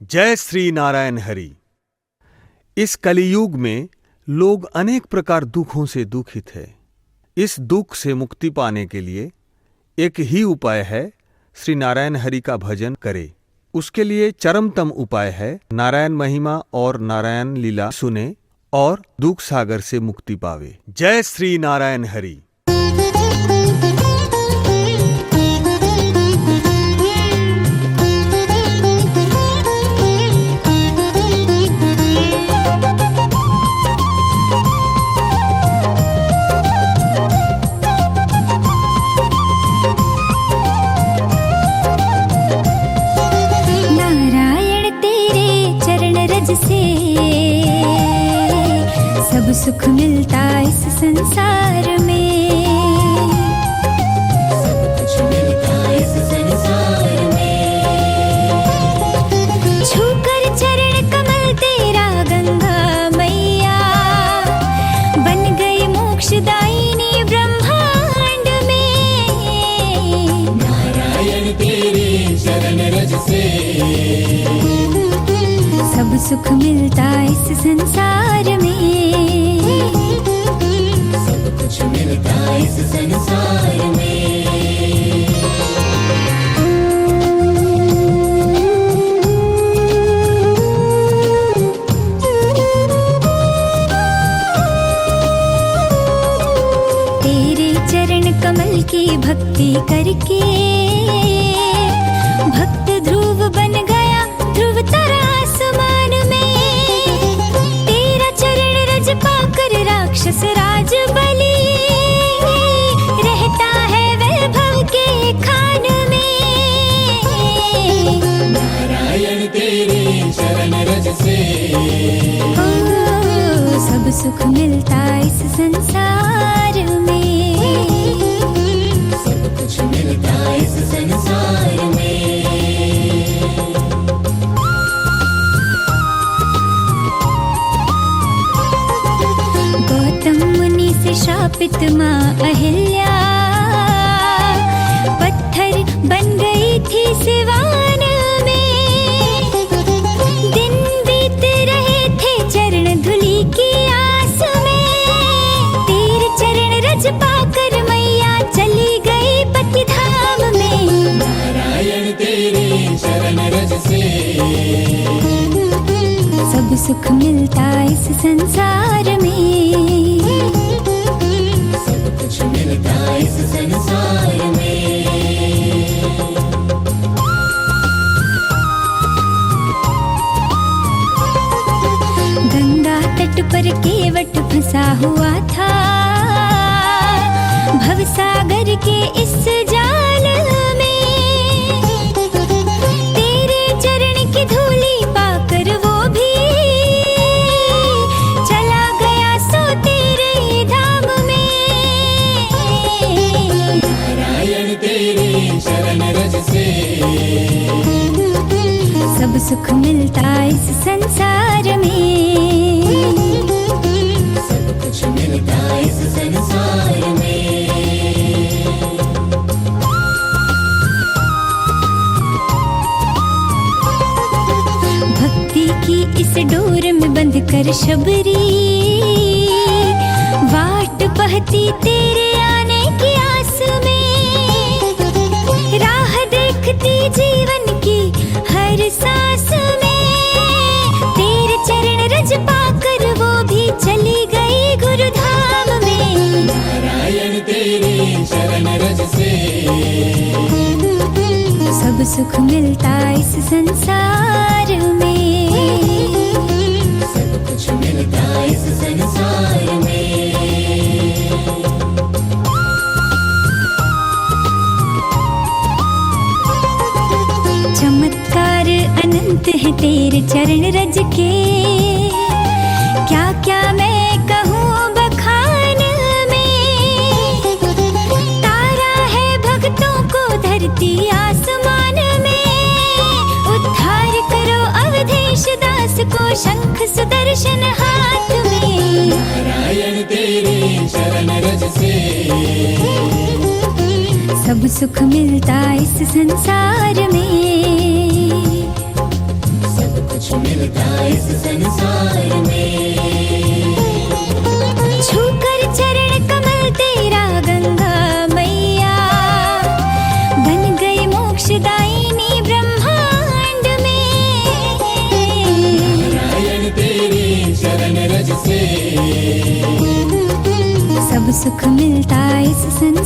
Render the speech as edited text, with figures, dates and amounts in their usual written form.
जय श्री नारायण हरि। इस कलियुग में लोग अनेक प्रकार दुखों से दुखित है। इस दुख से मुक्ति पाने के लिए एक ही उपाय है, श्री नारायण हरि का भजन करें। उसके लिए चरमतम उपाय है, नारायण महिमा और नारायण लीला सुने और दुख सागर से मुक्ति पावे। जय श्री नारायण हरि। सब सुख मिलता इस संसार में, सब कुछ मिलता इस संसार में। छूकर चरण कमल तेरा गंगा मैया, बन गई मोक्षदायिनी ब्रह्मांड में। नारायण तेरे चरण रज से सब सुख मिलता इस संसार में, सब कुछ मिलता इस संसार में। तेरे चरण कमल की भक्ति करके भक्त ध्रुव बन गया, ध्रुव तारा आसमान में। तेरा चरण रज पाकर राक्षस राज बलि रहता है वैभव के खान में। नारायण तेरे चरण रज से सब सुख मिलता इस संसार में, सब कुछ मिलता इस संसार में। श्रापित माँ अहिल्या पत्थर बन गई थी सिवान में। दिन बीत रहे थे चरण धूलि की आस में। तेरे चरण रज पाकर मैया चली गई पति धाम में। नारायण तेरे चरण रज से सब सुख मिलता इस संसार में, कुछ मिलता इस संसार में। गंगा तट पर केवट फंसा हुआ था, भवसागर के इस जाल में। तेरे चरण की धूलि पाकर वो भी चला गया सो तेरे धाम में। नारायण तेरे चरण रज से सब सुख मिलता इस संसार में, सब कुछ मिलता इस संसार में। भक्ति की इस डोर में बंध कर शबरी वाट बहती तेरे आने की आस में। राह देखती जीवन की हर सांस में। तेरे चरण रज पाकर वो भी चली गई गुरुधाम में। नारायण तेरे चरण रज से सब सुख मिलता इस संसार में, सब कुछ मिलता इस संसार में। चमत्कार अनंत है तेरे चरण रज के, क्या क्या मैं कहूँ बखान में। तारा है भक्तों को धरती आसमान में। उद्धार करो अवधेश दास को शंख सुदर्शन हाथ में। नारायण तेरे सुख मिलता इस संसार में, सब कुछ मिलता इस संसार में। छूकर चरण कमल तेरा गंगा मैया, बन गई मोक्षदायिनी ब्रह्मांड में। नारायण तेरे चरण रज से सब सुख मिलता इस संसार